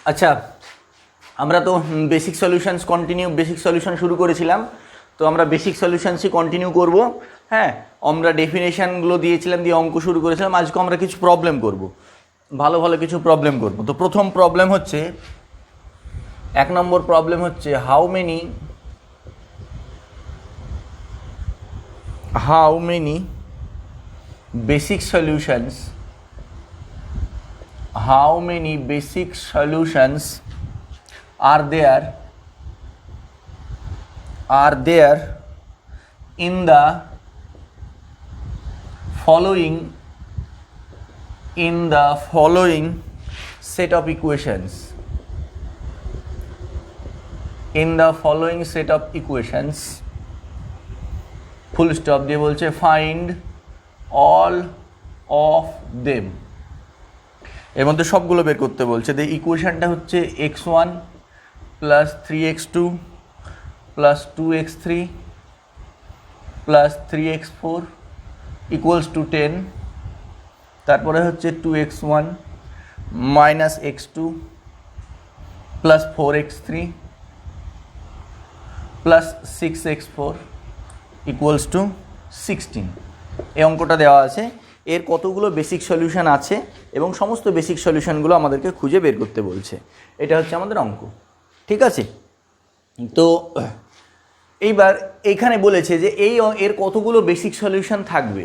আচ্ছা, আমরা তো বেসিক সলিউশনস বেসিক সলিউশন শুরু করেছিলাম, তো আমরা বেসিক সলিউশনসই কন্টিনিউ করব। হ্যাঁ, আমরা ডেফিনেশনগুলো দিয়েছিলাম, দিয়ে অঙ্ক শুরু করেছিলাম। আজকে আমরা কিছু প্রবলেম করব, ভালো ভালো কিছু প্রবলেম করব। তো প্রথম প্রবলেম হচ্ছে, 1 নম্বর প্রবলেম হচ্ছে how many basic solutions are there in the following set of equations? Full stop দিয়ে বলছে ফাইন্ড অল অফ দেম। এর মধ্যে সবগুলো বের করতে বলছে। যে ইকুয়েশনটা হচ্ছে x1 plus 3x2 plus 2x3 plus 3x4 equals to 10। তারপরে হচ্ছে 2x1 minus x2 plus 4x3 plus 6x4 equals to 16। এই অঙ্কটা দেওয়া আছে। এর কতগুলো বেসিক সলিউশন আছে এবং সমস্ত বেসিক সলিউশনগুলো আমাদেরকে খুঁজে বের করতে বলছে। এটা হচ্ছে আমাদের অঙ্ক, ঠিক আছে? তো এইবার এইখানে বলেছে যে এর কতগুলো বেসিক সলিউশন থাকবে,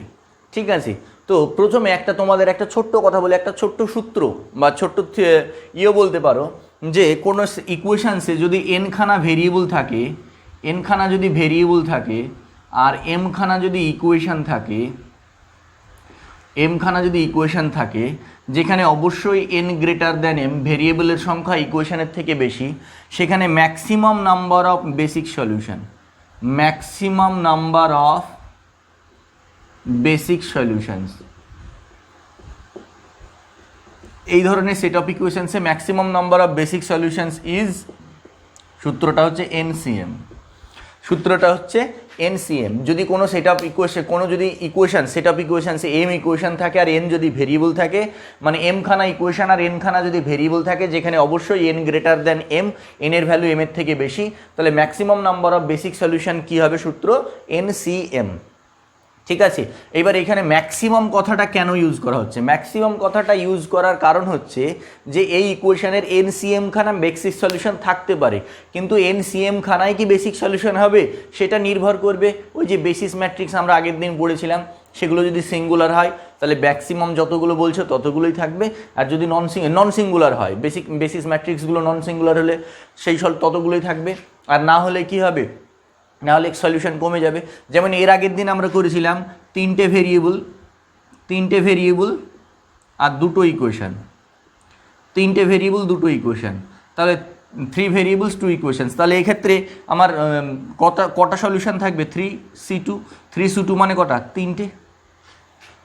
ঠিক আছে? তো প্রথমে তোমাদের একটা ছোট্ট কথা বলে, একটা ছোট্ট সূত্র বা ছোট্ট বলতে পারো যে কোনো ইকুয়েশানসে যদি এনখানা ভেরিয়েবল থাকে আর এমখানা যদি ইকুয়েশান থাকে, যেখানে অবশ্যই n গ্রেটার দ্যান m, ভেরিয়েবলের সংখ্যা ইকুয়েশানের থেকে বেশি, সেখানে maximum number of basic solutions এই ধরনের সেট অফ ইকুয়েশনসে maximum number of basic solutions is, সূত্রটা হচ্ছে এনসিএম। যদি কোনো সেট অফ ইকুয়েশনসে এম ইকুয়েশন থাকে আর এন যদি ভেরিয়েবল থাকে, মানে এমখানা ইকুয়েশন আর এনখানা যদি ভেরিয়েবল থাকে, যেখানে অবশ্যই এন গ্রেটার দ্যান এম, এনের ভ্যালু এম এর থেকে বেশি, তাহলে maximum number of basic solution কী হবে? সূত্র এনসিএম, ঠিক আছে? এবার এখানে ম্যাক্সিমাম কথাটা কেন ইউজ করা হচ্ছে? ম্যাক্সিমাম কথাটা ইউজ করার কারণ হচ্ছে যে এই ইকুয়েশনের এনসিএম খানা বেসিক সলিউশন থাকতে পারে, কিন্তু এনসিএম খানায় কি বেসিক সলিউশন হবে সেটা নির্ভর করবে ওই যে বেসিস ম্যাট্রিক্স আমরা আগের দিন পড়েছিলাম, সেগুলো যদি সিঙ্গুলার হয় তাহলে ম্যাক্সিমাম যতগুলো বলছে ততগুলোই থাকবে, আর যদি নন সিঙ্গুলার হয়, বেসিস ম্যাট্রিক্সগুলো নন সিঙ্গুলার হলে সেই ততগুলোই থাকবে, আর না হলে কি হবে? নাহলে সলিউশন কমে যাবে। যেমন এর আগের দিন আমরা করেছিলাম তিনটে ভেরিয়েবল আর দুটো ইকুয়েশান, তাহলে 3 ভেরিয়েবলস 2 ইকুয়েশানস। তাহলে এক্ষেত্রে আমার কটা সলিউশন থাকবে? 3C2 মানে কটা? 3টে।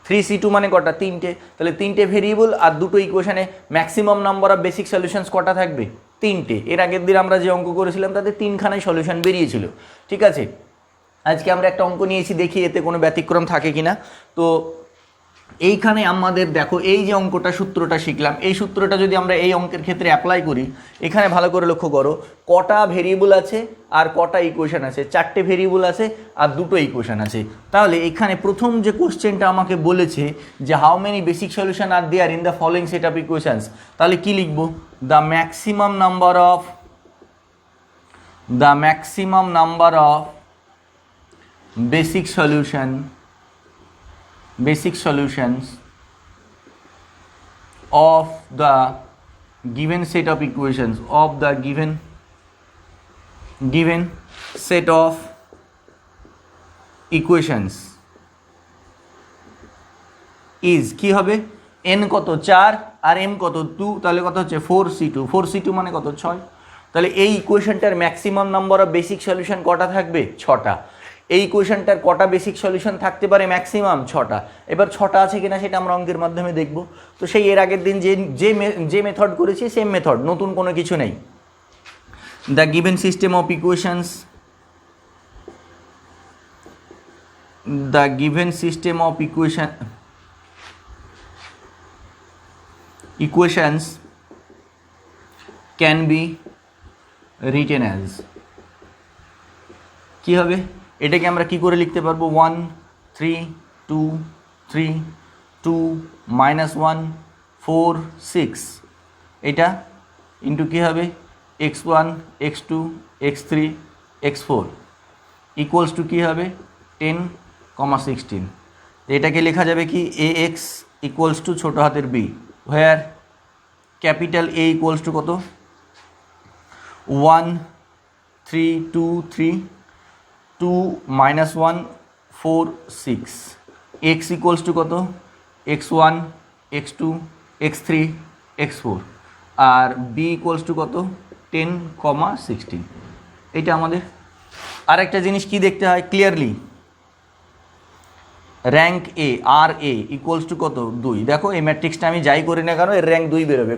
3C2 মানে কটা? 3টে। তাহলে 3টে ভেরিয়েবল আর দুটো ইকুয়েশানে maximum number of basic solutions কটা থাকবে? 3টে। এর আগের দিন আমরা যে অঙ্ক করেছিলাম তাতে 3খানায় সলিউশন বেরিয়েছিল, ঠিক আছে? আজকে আমরা একটা অঙ্ক নিয়েছি, দেখি এতে কোনো ব্যতিক্রম থাকে কিনা। তো এইখানে আমাদের দেখো, এই যে সূত্রটা শিখলাম, এই সূত্রটা যদি আমরা এই অঙ্কের ক্ষেত্রে অ্যাপ্লাই করি, এখানে ভালো করে লক্ষ্য করো কটা ভেরিয়েবল আছে আর কটা ইকুয়েশন আছে? 4টে ভেরিয়েবল আছে আর দুটো ইকুয়েশন আছে। তাহলে এখানে প্রথম যে কোশ্চেনটা আমাকে বলেছে যে how many basic solution are there in the following set of equations, তাহলে কি লিখবো? The maximum number of basic solutions of the given set of equations is কি হবে? n কত? 4 আর m কত? 2, তাহলে কত হচ্ছে? 4C2 মানে কত? 6। তাহলে এই ইকুয়েশনটার maximum number of basic solution কটা থাকবে? 6টা। এই ইকুয়েশনটার কটা বেসিক সলিউশন থাকতে পারে? ম্যাক্সিমাম 6টা। এবার 6টা আছে কিনা সেটা আমরা অঙ্কের মাধ্যমে দেখব। তো সেই এর আগের দিন যে মেথড করেছি সেম মেথড, নতুন কোনো কিছু নেই। The given system of equations the given system of equations can be written as, কী হবে এটাকে আমরা কি করে লিখতে পারবো, 1 3 2 3 2 -1 4 6, এটা ইন্টু কী হবে x1 x2 x3 x4 equals to কী হবে 10, 16। এটাকে লেখা যাবে কি ax ইকুয়ালস টু ছোটো হাতের b, where capital A equals to কত 1 3 2 3 2 -1 4 6, x ইকুয়ালস টু কত x1 x2 x3 x4, R b equals to কত 10, 16। এটা আমাদের আরেকটা জিনিস কি দেখতে হয় ক্লিয়ারলি, র্যাঙ্ক এ আর এ ইকুয়ালস টু কত 2। দেখো এই ম্যাট্রিক্সটা আমি যাই করি না কেন এর র্যাঙ্ক 2 বেরোবে,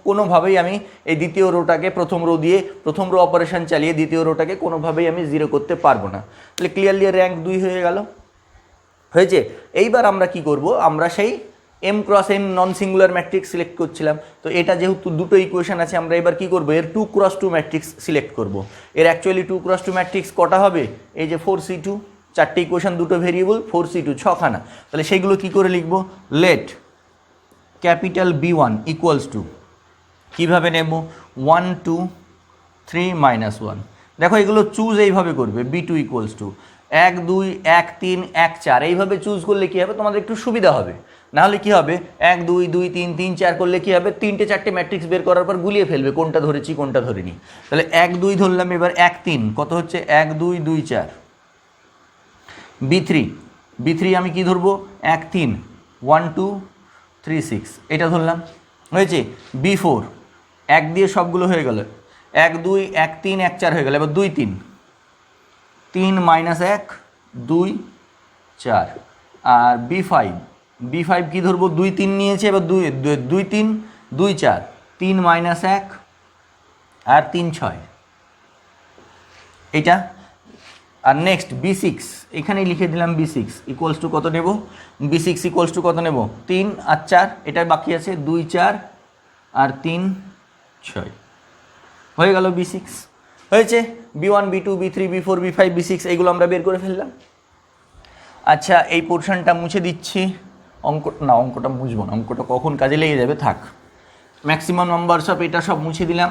কোনোভাবেই আমি এই দ্বিতীয় রোটাকে প্রথম রো দিয়ে প্রথম রো অপারেশন চালিয়ে দ্বিতীয় রোটাকে কোনোভাবেই আমি 0 করতে পারবো না। তাহলে ক্লিয়ারলি র্যাঙ্ক 2 হয়ে গেল, হয়েছে। এইবার আমরা কি করব, আমরা সেই m × n non singular matrix select করছিলাম, তো এটা যেহেতু দুটো ইকুয়েশন আছে আমরা এবার কি করব, এর 2 × 2 ম্যাট্রিক্স সিলেক্ট করব। এর অ্যাকচুয়ালি 2 × 2 ম্যাট্রিক্স কটা হবে, এই যে 4c2, চারটে ইকুয়েশন দুটো ভেরিয়েবল 4c2 6খানা, তাহলে সেইগুলো কি করে লিখব, late capital B1 equals to কীভাবে নেব 1 2 3 -1। দেখো এগুলো চুজ এইভাবে করবে, B2 ইকুয়ালস টু 1 2 1 3 1 4, এইভাবে চুজ করলে কী হবে তোমাদের একটু সুবিধা হবে। নাহলে কী হবে 1 2 2 3 3 4 করলে কী হবে 3টে 4টে ম্যাট্রিক্স বের করার পর গুলিয়ে ফেলবে কোনটা ধরেছি কোনটা ধরিনি। তাহলে 1 2 ধরলাম, এবার 1 3 কত হচ্ছে 1 2 2 4। B3 আমি কি ধরবো 1 3 1 2 3 6, এটা ধরলাম, হয়েছে। B4 1 দিয়ে সবগুলো হয়ে গেল, 1 2 1 3 1 4 হয়ে গেল, এবার 2 3 3 -1 2 4। আর B5 কি ধরবো 2 3 নিয়েছে, এবার 2 3 2 4 3 -1 আর 3 6, এটা। আর নেক্সট B6 এখানেই লিখে দিলাম, B6 ইকুয়ালস টু কত নেব, B6 ইকুয়ালস টু কত নেব 3 আর 4, এটা বাকি আছে 2 4 আর 3 6, হয়ে গেল B6, হয়েছে। B1 B2 B3 B4 B5 B6 এইগুলো আমরা বের করে ফেললাম। আচ্ছা এই পোর্শনটা মুছে দিচ্ছি, অঙ্কটা মুছবো না, অঙ্কটা কখন কাজে লেগে যাবে থাক। ম্যাক্সিমাম নাম্বার সব এটা সব মুছে দিলাম।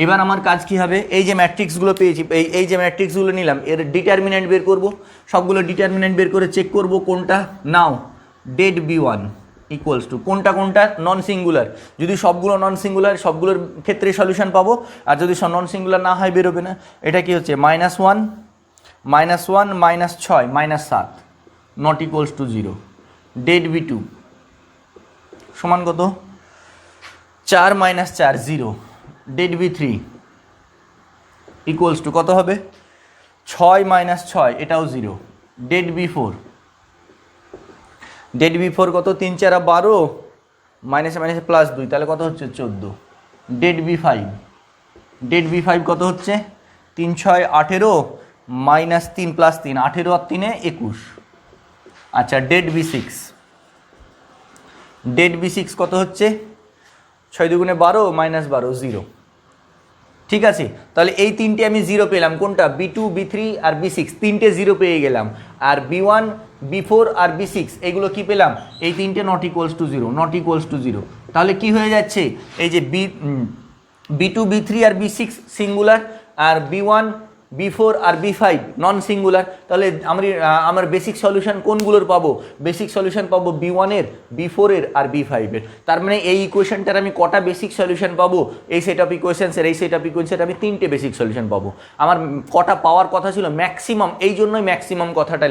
এবার আমার কাজ কি হবে, এই যে ম্যাট্রিক্সগুলো পেয়েছি, এই যে ম্যাট্রিক্সগুলো নিলাম এর ডিটারমিনেন্ট বের করব, সবগুলো ডিটারমিনেন্ট বের করে চেক করব কোনটা নাও ডেড B1 ইকুয়ালস টু কোনটা নন সিঙ্গুলার, যদি সবগুলো নন সিঙ্গুলার সবগুলোর ক্ষেত্রে সলিউশন পাবো, আর যদি নন সিঙ্গুলার না হয় বেরোবে না। এটা কি হচ্ছে -1 -1 -6 -7 not equals to 0। Dead B2 সমান কত 4 -4 0। ডেড B3 ইকুয়ালস টু কত হবে 6 -6 এটাও 0। ডেড B4 কত 3 4 12 মাইনাসে মাইনাসে +2 তাহলে কত হচ্ছে 14। ডেড B5 কত হচ্ছে 3 6 18 -3 +3 18 আর 3 21। আচ্ছা ডেড B6 কত হচ্ছে 6 2 12 -12 0। ঠিক আছে, তাহলে এই তিনটে আমি 0 পেলাম, কোনটা B2 B3 আর B6 তিনটে 0 পেয়ে গেলাম। আর B1 B4 আর B6 এগুলো কি পেলাম, এই তিনটে নট ইকুয়ালস টু 0। তাহলে কি হয়ে যাচ্ছে, এই যে B2 B3 আর B6 সিঙ্গুলার, আর B1 B4 আর B5 নন সিঙ্গুলার। তাহলে আমার বেসিক সলিউশন কোনগুলোর পাবো, বেসিক সলিউশন পাবো B1 এর B4 এর আর B5 এর। তার মানে এই ইকুয়েশনটার আমি কটা বেসিক সলিউশন পাবো, এই সেট অফ ইকুয়েশনসের এই সেট অফ ইকুয়েশনের আমি 3টে বেসিক সলিউশন পাবো। আমার কটা পাওয়ার কথা ছিল ম্যাক্সিমাম, এই জন্যই ম্যাক্সিমাম কথাটা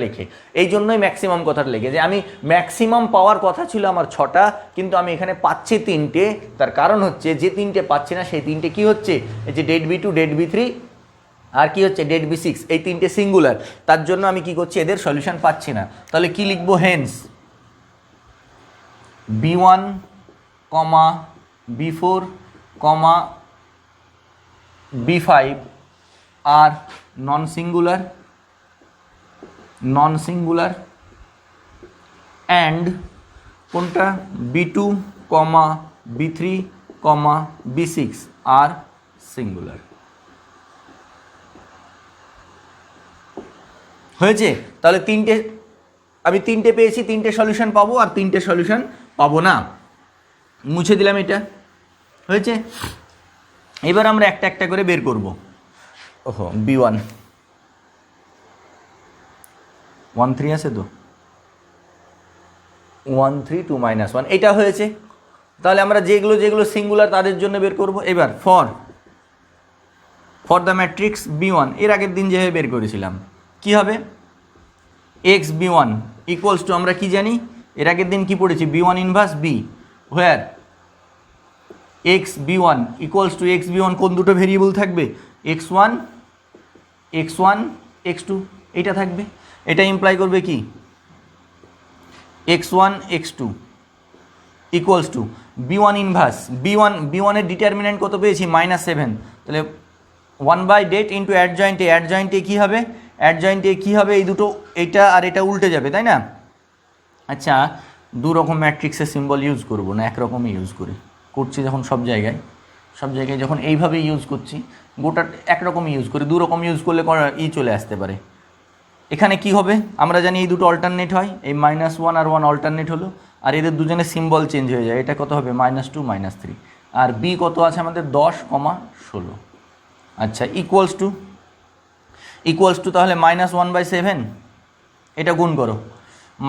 লেখে, যে আমি ম্যাক্সিমাম পাওয়ার কথা ছিল আমার 6টা, কিন্তু আমি এখানে পাচ্ছি 3টে। তার কারণ হচ্ছে যে 3টে পাচ্ছি না সেই 3টে কি হচ্ছে, এই যে ডেড B2 ডেড B3 আর কি হচ্ছে ডেড B6, এই 3টে সিঙ্গুলার, তার জন্য আমি কি করছি এদের সলিউশন পাচ্ছি না। তাহলে কি লিখবো, হেন্স B1, B4, B5 আর নন সিঙ্গুলার অ্যান্ড কোনটা B2, B3 কমা B6 আর সিঙ্গুলার। হয়েছে? তাহলে আমি তিনটে পেয়েছি, তিনটে সলিউশন পাবো আর তিনটে সলিউশন পাবো না, মুছে দিলাম এটা। হয়েছে? এবার আমরা একটা একটা করে বের করব। ওহো, B1 1 3 আছে তো, 1 3 2 -1 এটা হয়েছে। তাহলে আমরা যেগুলো যেগুলো সিঙ্গুলার তাদের জন্য বের করব। এবার ফর দ্য ম্যাট্রিক্স B1 এর আগের দিন যেভাবে বের করেছিলাম কি হবে, x B1 ইকুয়ালস টু, আমরা কি জানি এর আগের দিন কি পড়েছি, B1 inverse B, where x B1 equals to x B1 কোন দুটো ভেরিয়েবল থাকবে, x1 x2 এটা থাকবে। এটা ইমপ্লাই করবে কি, x1 x2 equals two B1 inverse B1 এর ডিটারমিনেন্ট কত পেয়েছি, -7। তাহলে 1/det ইন্টু অ্যাডজয়েন্টে কী হবে, এই দুটো, এটা আর এটা উল্টে যাবে, তাই না? আচ্ছা, দু রকম ম্যাট্রিক্সের সিম্বল ইউজ করব না, একরকমই ইউজ করছি যখন সব জায়গায় যখন এইভাবে ইউজ করছি, গোটা একরকমই ইউজ করি, দু রকম ইউজ করলে চলে আসতে পারে। এখানে কি হবে, আমরা জানি এই দুটো অল্টারনেট হয়, এই -1 আর 1 অল্টারনেট হলো, আর এদের দুজনের সিম্বল চেঞ্জ হয়ে যায়। এটা কত হবে, -2 -3, আর b কত আছে আমাদের 10, 16। আচ্ছা, ইকুয়ালস টু তাহলে -1/7, এটা গুণ করো,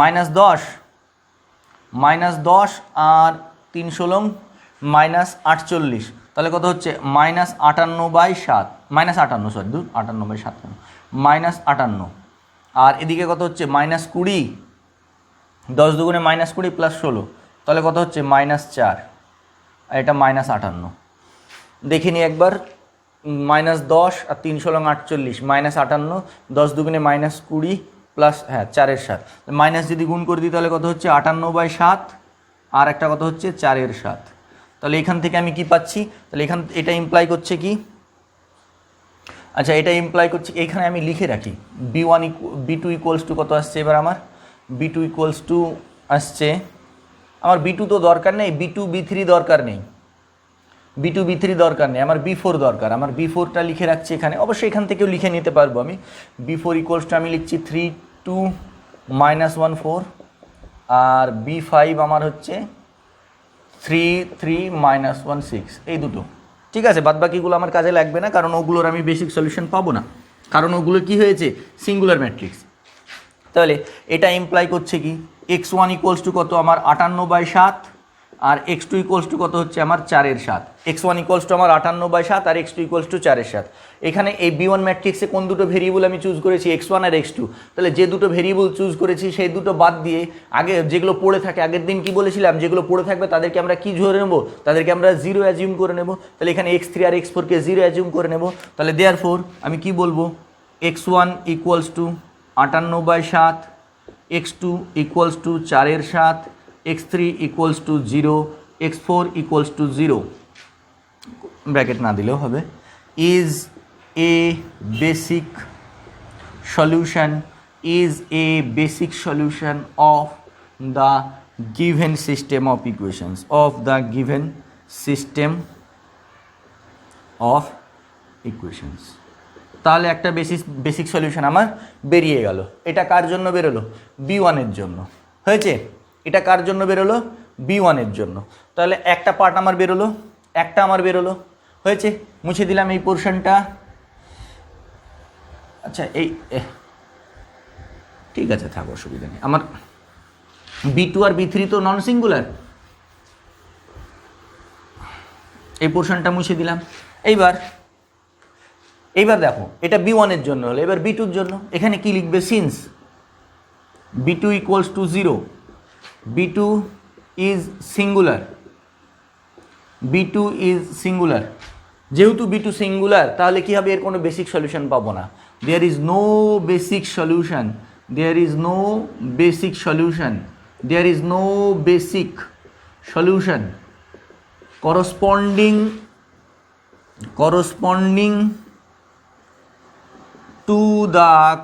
-10 আর 3 16 -48, তাহলে কত হচ্ছে, -58/7, -58 -58, আর এদিকে কত হচ্ছে, -20, 10 দুগুণে -20 প্লাস 16, তাহলে কত হচ্ছে, -4, আর এটা -58। দেখিনি একবার, -10 আর 3 16 48, -58, 10 দুগুণে -20 প্লাস 4-এর 7, মাইনাস যদি গুণ করে দিই তাহলে কত হচ্ছে, 58/7, আর একটা কত হচ্ছে 4-এর 7। তাহলে এখান থেকে আমি কি পাচ্ছি, তাহলে এটা ইমপ্লাই করছে কি, আচ্ছা এটা ইমপ্লাই করছে, এইখানে আমি লিখে রাখি B2 ইকুয়ালস টু কত আসছে, এবার আমার B2 ইকুয়ালস টু আসছে, আমার B2 তো দরকার নেই, B2 B3 দরকার নেই, আমার B4 দরকার। আমার B4টা লিখে রাখছি এখানে, অবশ্যই এখান থেকেও লিখে নিতে পারবো আমি। B4 ইকুয়ালস টু আমি লিখছি 3 2 -1 4, আর B5 আমার হচ্ছে 3 3 -1 6, এই দুটো। ঠিক আছে, বাদবাকিগুলো আমার কাজে লাগবে না, কারণ ওগুলোর আমি বেসিক সলিউশন পাবো না, কারণ ওগুলো কি হয়েছে, সিঙ্গুলার ম্যাট্রিক্স। তাহলে এটা ইমপ্লাই করছে কি, x1 ইকুয়ালস টু কত আমার 58/7, আর x2 ইকুয়ালস টু কত হচ্ছে আমার 4-এর 7। x1 ইকুয়ালস টু আমার 58/7 আর x2 ইকুয়ালস টু 4-এর 7। এখানে এই B1 ম্যাট্রিক্সে কোন দুটো ভেরিয়েবল আমি চুজ করেছি, x1 আর x2। তাহলে যে দুটো ভেরিয়েবল চুজ করেছি সেই দুটো বাদ দিয়ে আগে যেগুলো পড়ে থাকে, আগের দিন কি বলেছিলাম, যেগুলো পড়ে থাকবে তাদেরকে আমরা কি ধরে নেব, তাদেরকে আমরা 0 অ্যাজিউম করে নেব। তাহলে এখানে x3 আর x4কে 0 অ্যাজিউম করে নেব। তাহলে দেয়ারফোর আমি কি বলবো, x1 equals to 58/7, x2 equals to 4-এর 7, x3 equals to 0, x4 equals to 0, bracket না দিলেও হবে, is a basic solution of the given system of equations, তাহলে একটা বেসিক সলিউশন আমার বেরিয়ে গেল। এটা কার জন্য বেরোলো, B1-এর জন্য। হয়েছে, এটা কার জন্য বেরোলো, B1-এর জন্য। তাহলে একটা পার্ট আমার বেরোলো, হয়েছে, মুছে দিলাম এই পোর্শনটা। আচ্ছা ঠিক আছে, থাক, অসুবিধা নেই। আমার B2 আর B3 তো নন সিঙ্গুলার, এই পোর্শনটা মুছে দিলাম। এইবার দেখো, এটা B1-এর জন্য হলো, এবার B2-র জন্য এখানে কি লিখবে, since B2 equals to 0, B2 is singular, যেহেতু B2 সিঙ্গুলার তাহলে কি হবে, এর কোনো বেসিক সলিউশন পাবো না। There is no basic solution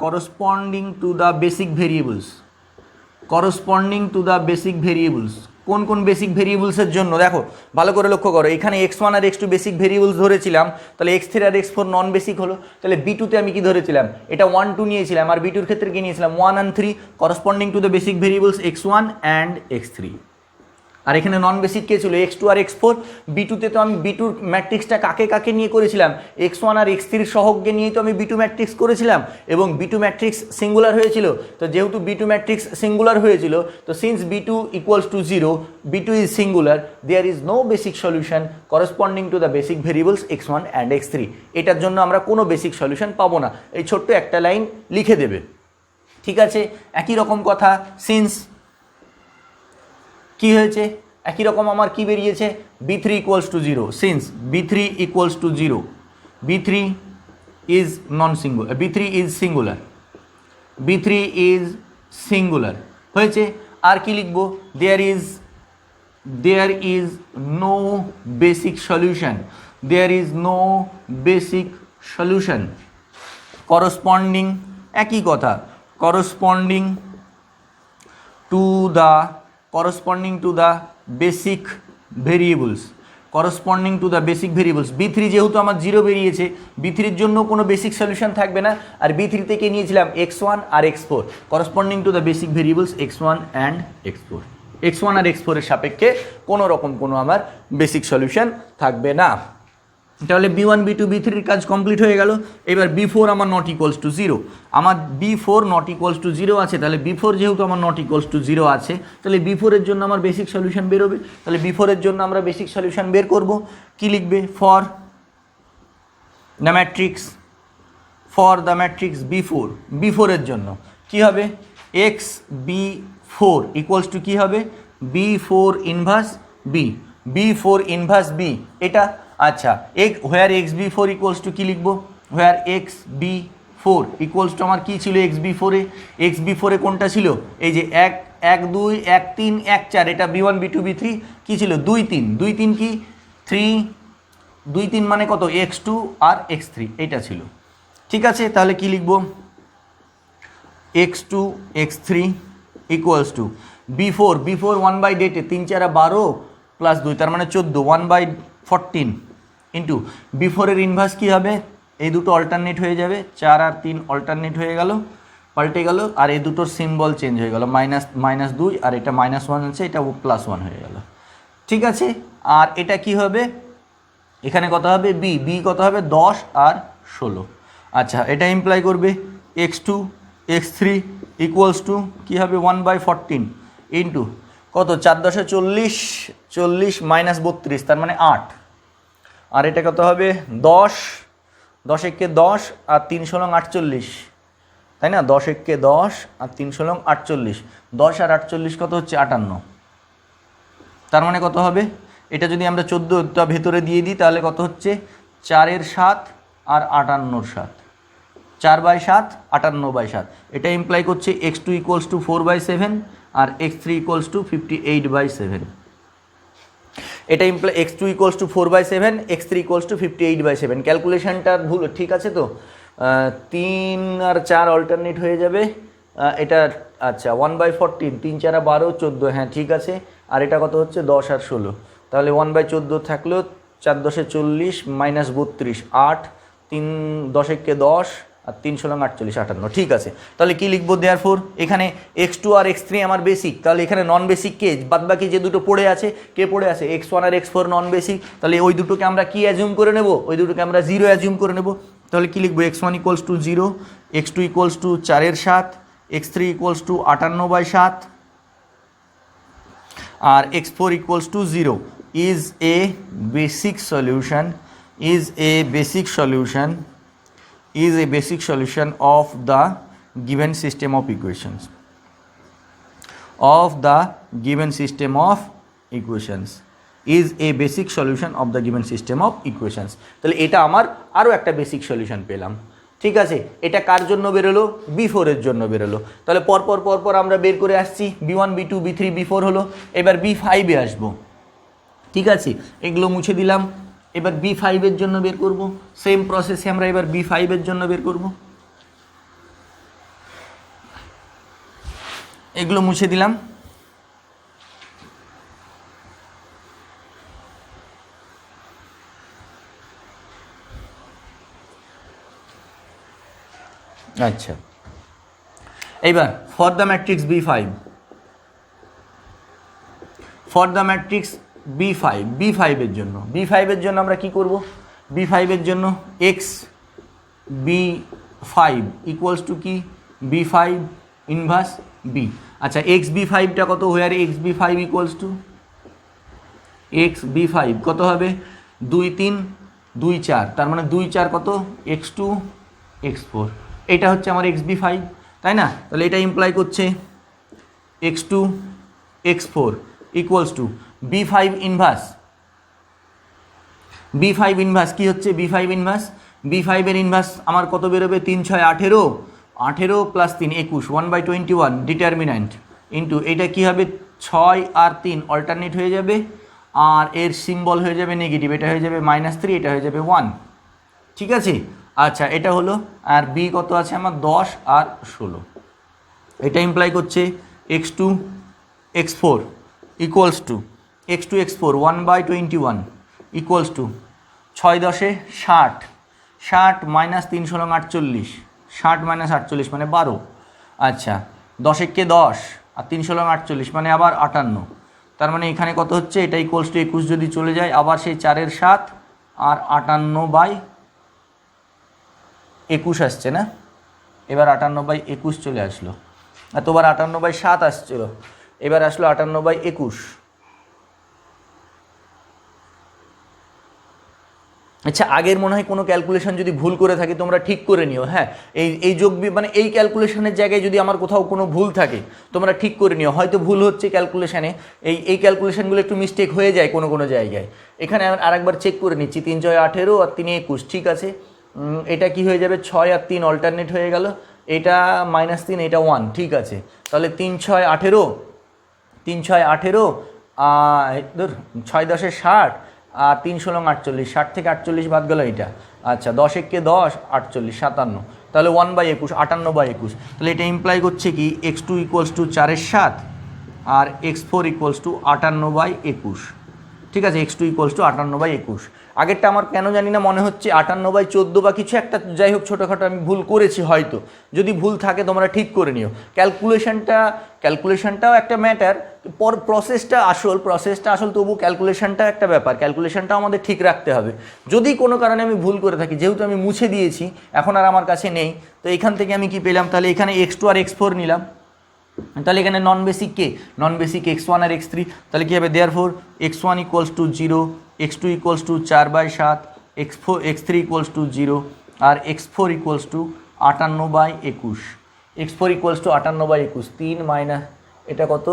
corresponding to the basic variables corresponding to the basic variables. কোন কোন বেসিক ভেরিয়েবলসের জন্য দেখো ভালো করে লক্ষ্য করো, এখানে x1 আর x2 বেসিক ভেরিয়েবলস ধরেছিলাম, তাহলে x3 আর x4 নন বেসিক হলো। তাহলে b2তে আমি কি ধরেছিলাম, এটা 1 2 নিয়েছিলাম, আর b2 এর ক্ষেত্রে কি নিয়েছিলাম 1 and 3, corresponding to the basic variables x1 and x3। আর এখানে নন বেসিক কে ছিল x2 আর x4। b2তে তো আমি b2 ম্যাট্রিক্সটা কাকে কাকে নিয়ে করেছিলাম, x1 আর x3 সহগকে নিয়েই তো আমি b2 ম্যাট্রিক্স করেছিলাম, এবং b2 ম্যাট্রিক্স সিঙ্গুলার হয়েছিল। তো যেহেতু b2 ম্যাট্রিক্স সিঙ্গুলার হয়েছিল, তো since b2 equals to 0, b2 is singular, there is no basic solution corresponding to the basic variables x1 and x3। এটার জন্য আমরা কোনো বেসিক সলিউশন পাবো না, এই ছোট্ট একটা লাইন লিখে দেবে। ঠিক আছে, একই রকম কথা সিন্স কি হয়েছে, একই রকম আমার কি বেরিয়েছে, b3 equals to 0, since b3 equals to 0, b3 is non singular, b3 is singular, b3 is singular হয়েছে। আর কি লিখবো, there is no basic solution, there is no basic solution corresponding, একই কথা, corresponding to the basic variables, corresponding to the basic variables. b3 যেহেতু আমার 0 বেরিয়েছে, b3-র জন্য কোনো বেসিক সলিউশন থাকবে না, আর b3 থেকে নিয়েছিলাম x1 আর x4, corresponding to the basic variables x1 and x4, x1 আর x4 এর সাপেক্ষে কোনো রকম কোনো আমার বেসিক সলিউশন থাকবে না। তাহলে b1 b2 b3 এর কাজ কমপ্লিট হয়ে গেল। এবার b4 আমার নট ইকুয়ালস টু 0, আমার b4 নট ইকুয়ালস টু 0 আছে, তাহলে b4 যেহেতু আমার নট ইকুয়ালস টু 0 আছে, তাহলে b4 এর জন্য আমার বেসিক সলিউশন বেরোবে। তাহলে b4 এর জন্য আমরা বেসিক সলিউশন বের করব, কি লিখবে, ফর দ্য ম্যাট্রিক্স b4 এর জন্য কি হবে, x b4 ইকুয়ালস টু কি হবে, b4 ইনভার্স b, এটা আচ্ছা, হোয়ার xb4 ইকুয়ালস টু কি লিখবো, হোয়ার xb4 ইকুয়ালস টু আমার কি ছিল xb4 এ কোনটা ছিল, এই যে 1 1 2 1 3 1 4, এটা b1 b2 b3 কি ছিল 2 3 কি 3 2 3 মানে কত x2 আর x3 এটা ছিল। ঠিক আছে, তাহলে কি লিখবো, x2 x3 equals two b4 1 by ডেটে 3 4 12 প্লাস 2 তার মানে 14, 1/14 ইন্টু b4 এর ইনভার্স কী হবে, এই দুটো অল্টারনেট হয়ে যাবে, 4 আর 3 অল্টারনেট হয়ে গেল, পাল্টে গেল, আর এই দুটোর সিম্বল চেঞ্জ হয়ে গেল, -2, আর এটা -1 আছে, এটা +1 হয়ে গেল। ঠিক আছে, আর এটা কি হবে, এখানে কত হবে b কত হবে 10 আর 16। আচ্ছা, এটা ইমপ্লাই করবে x2 x3 ইকুয়ালস টু কী হবে 1/14 ইন্টু কত 4 10 40 40 -32 তার মানে 8, আর এটা কত হবে 10 10 একে 10 আর 3 16 48, তাই না, 10 একে 10 আর 3 16 48, 10 আর 48 কত হচ্ছে 58, তার মানে কত হবে, এটা যদি আমরা 14টা ভেতরে দিয়ে দিই তাহলে কত হচ্ছে 4 এর 7 আর 58-র 7, 4/7 58/7, এটা ইমপ্লাই করছে x2 ইকুয়ালস টু 4/7 আর x3 ইকুয়ালস টু 58/7, এটা imply x2 equals to 4/7 x3 equals to 58/7। ক্যালকুলেশনটা ভুল ঠিক আছে তো, 3 আর 4 অল্টারনেট হয়ে যাবে, এটা আচ্ছা 1/14 3 4 12 14, হ্যাঁ ঠিক আছে, আর এটা কত হচ্ছে 10 আর 16, তাহলে 1/14 থাকলেও 4 10 40 -32 8 3 10 একে 10 আর 3 16 48 58, ঠিক আছে। তাহলে কি লিখবো, দেয়ারফর এখানে x2 আর x3 আমার বেসিক, তাহলে এখানে নন বেসিক কে, বাদবাকি যে দুটো পড়ে আছে কে পড়ে আছে, x1 আর x4 নন বেসিক, তাহলে ওই দুটোকে আমরা কি অ্যাজিউম করে নেব, ওই দুটোকে আমরা 0 অ্যাজিউম করে নেব। তাহলে কি লিখবো, x1 equals to 0, x2 equals two 4 এর 7, x3 ইকুয়ালস টু 58/7 আর x4 equals to 0 is a basic solution of the given system of equations, is a basic solution of the given system of equations। তাহলে এটা আমার আরও একটা basic solution পেলাম। ঠিক আছে, এটা কার জন্য বেরোলো, b4 এর জন্য বেরোলো। তাহলে পরপর আমরা বের করে আসছি, b1 b2 b3 b4 হলো, এবার b5-এ আসবো। ঠিক আছে, এগুলো মুছে দিলাম, এবার b5 এর জন্য বের করব, সেম প্রসেসে আমরা এবার b5 এর জন্য বের করব। এগুলো মুছে দিলাম। আচ্ছা, এইবার for the matrix B five, for the matrix B five, B ফাইভের জন্য, বি ফাইভের জন্য আমরা কি করব? বি ফাইভের জন্য x B five equals to কি? B five inverse B. আচ্ছা, এক্স বি ফাইভটা কত? Where x B five equals to x B five কত হবে? 2 3 2 4, তার মানে 2 4 কত? X two x four. এটা হচ্ছে আমার এক্স বি ফাইভ, তাই না? তাহলে এটা ইমপ্লাই করছে x two x four equals to B five inverse, B five inverse কী হচ্ছে? বি ফাইভ ইনভার্স, বি ফাইভের ইনভার্স আমার কত বেরোবে? 3 6 18, 18 প্লাস 3 21, 1/21 ডিটারমিন্যান্ট ইন্টু এটা কী হবে? 6 আর 3 অল্টারনেট হয়ে যাবে, আর এর সিম্বল হয়ে যাবে নেগেটিভ, এটা হয়ে যাবে -3, এটা হয়ে যাবে 1। ঠিক আছে? আচ্ছা, এটা হলো। আর বি কত আছে আমার? 10 আর 16। এটা ইমপ্লাই করছে x two x four equals to X two x four 1/21 equals to 6 10 60, 60 - 3 16 48, 60 - 48 মানে 12। আচ্ছা, 10 একে 10 আর 3 16 48 মানে আবার 58। তার মানে এখানে কত হচ্ছে? এটা ইকুয়ালস টু 21 যদি চলে যায়, আবার সেই 4-এর 7 আর 58/21 আসছে না? এবার 58/21 চলে আসলো। এতবার 58/7 আসছিল, এবার আসলো 58/21। আচ্ছা, আগের মনে হয় কোনো ক্যালকুলেশন যদি ভুল করে থাকি তোমরা ঠিক করে নিও। হ্যাঁ, এই যোগ মানে এই ক্যালকুলেশনের জায়গায় যদি আমার কোথাও কোনো ভুল থাকে তোমরা ঠিক করে নিও। হয়তো ভুল হচ্ছে ক্যালকুলেশানে, এই ক্যালকুলেশনগুলো একটু মিস্টেক হয়ে যায় কোনো জায়গায়। এখানে আরেকবার চেক করে নিচ্ছি, 3 6 18 আর 3 21, ঠিক আছে। এটা কি হয়ে যাবে? 6 আর 3 অল্টারনেট হয়ে গেল, এটা -3, এটা 1, ঠিক আছে। তাহলে 3 6 18, 3 6 18, 6 10 60 আর 3 16 48, 60 থেকে 48 বাদ গেল এটা। আচ্ছা, 10 একে 10, 48 57, তাহলে 1/21, 58/21। তাহলে এটা ইমপ্লাই করছে কি? এক্স টু ইকুয়ালস টু 4-এর 7 আর এক্স ফোর ইকুয়ালস টু 58/21। ঠিক আছে, এক্স টু ইকুয়ালস টু 58/21। আগেরটা আমার কেন জানি না মনে হচ্ছে 58/14 বা কিছু একটা, যাই হোক ছোটোখাটো আমি ভুল করেছি হয়তো। যদি ভুল থাকে তোমরা ঠিক করে নিও। ক্যালকুলেশনটাও একটা ম্যাটার, প্রসেসটা আসল, তবু ক্যালকুলেশনটা একটা ব্যাপার, ক্যালকুলেশনটাও আমাদের ঠিক রাখতে হবে। যদি কোনো কারণে আমি ভুল করে থাকি, যেহেতু আমি মুছে দিয়েছি এখন আর আমার কাছে নেই, তো এখান থেকে আমি কি পেলাম? তাহলে এখানে এক্স টু আর এক্স ফোর নিলাম, তাহলে এখানে নন বেসিক কে? নন বেসিক x1 আর x3। তাহলে কী হবে? Therefore x1 equals to 0, x2 equals to 4/7, x3 equals to 0 আর x4 equals to 58/21। x4 equals to 58/21, 3 minus এটা কত?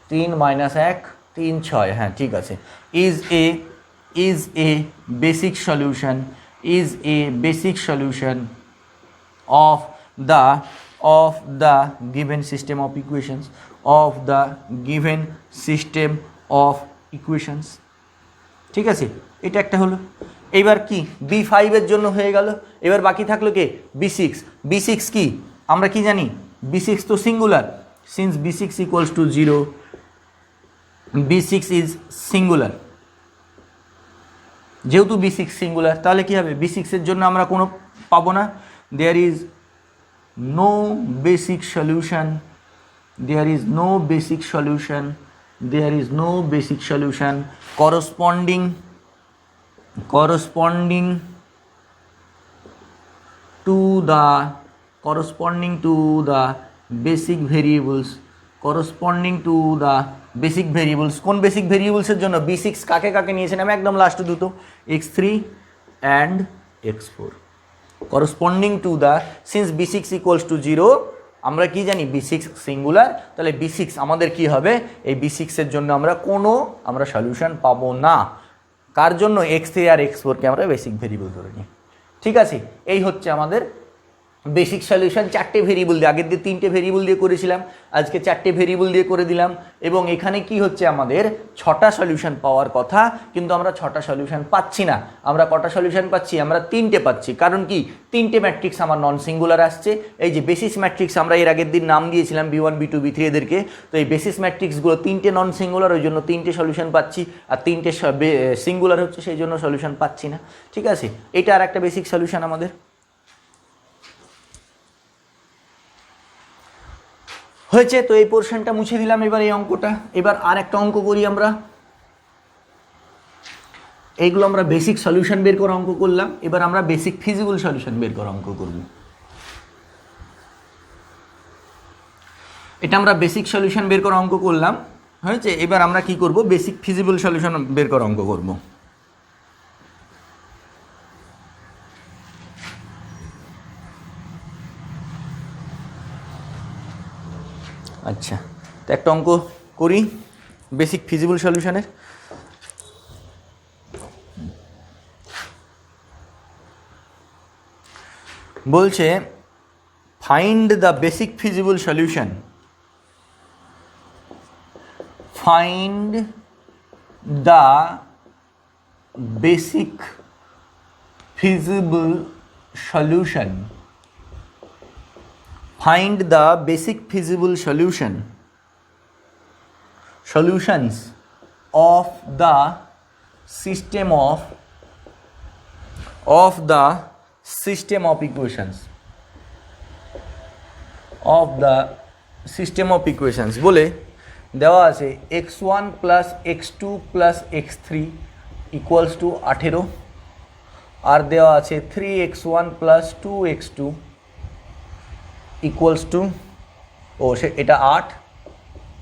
3 - 1 3 6, হ্যাঁ ঠিক আছে। Is a basic solution of the given system of equations, ঠিক আছে। এটা একটা হলো। এইবার কি? B5 এর জন্য হয়ে গেল। এবার বাকি থাকলো কে? B6। B6 কি আমরা কি জানি? B6 তো singular, since B6 equals to 0, B6 is singular. যেহেতু B6 সিঙ্গুলার, তাহলে কি হবে? B6 এর জন্য আমরা কোনো পাবো না। There is no basic solution corresponding to the basic variables, কোন বেসিক ভেরিয়েবলসের জন্য? B6 কাকে কাকে নিয়েছেন আমি একদম লাস্টে দুটো, x3 and x4 corresponding to the, since B6 equals to 0, আমরা কি জানি? B6 সিঙ্গুলার, তাহলে B6 আমাদের কি হবে? এই B6 এর জন্য আমরা সলিউশন পাবো না। কার জন্য? x3 আর x4 কে আমরা বেসিক ভেরিয়েবল ধরে নিই। ঠিক আছে, এই হচ্ছে আমাদের বেসিক সলিউশন 4টে ভেরিয়েবল দিয়ে, আগের দিয়ে 3টে ভেরিয়েবল দিয়ে করেছিলাম, আজকে 4টে ভেরিয়েবল দিয়ে করে দিলাম। এবং এখানে কি হচ্ছে, আমাদের 6টা সলিউশন পাওয়ার কথা, কিন্তু আমরা 6টা সলিউশন পাচ্ছি না। আমরা কটা সলিউশন পাচ্ছি? আমরা 3টে পাচ্ছি। কারণ কি, 3টে ম্যাট্রিক্স আমার নন সিঙ্গুলার আসছে। এই যে বেসিস ম্যাট্রিক্স আমরা এর আগের দিন নাম দিয়েছিলাম B1 B2 B3 এদেরকে, তো এই বেসিস ম্যাট্রিক্সগুলো 3টে নন সিঙ্গুলার, ওই জন্য 3টে সলিউশন পাচ্ছি, আর 3টে সিঙ্গুলার হচ্ছে, সেই জন্য সলিউশন পাচ্ছি না। ঠিক আছে, এটা আর একটা বেসিক সলিউশন আমাদের হয়েছে। তো এই পোর্শনটা মুছে দিলাম। এবার এই অঙ্কটা, এবার আর একটা অঙ্ক করি আমরা। এইগুলো আমরা বেসিক সলিউশন বের করা অঙ্ক করলাম, এবার আমরা বেসিক ফিজিবল সলিউশন বের করা অঙ্ক করব। এটা আমরা বেসিক সলিউশন বের করা অঙ্ক করলাম, হয়েছে। এবার আমরা কি করব, বেসিক ফিজিবল সলিউশন বের করা অঙ্ক করব। আচ্ছা, তো একটা অঙ্ক করি বেসিক ফিজিবল সলিউশনের। বলছে find the basic feasible solution, find the basic feasible solution, find the basic feasible solutions of the system of equations বলে দেওয়া আছে x1 plus x2 plus x3 equals to 18, আর দেওয়া আছে 3x1 plus 2x2 equals to, এটা 8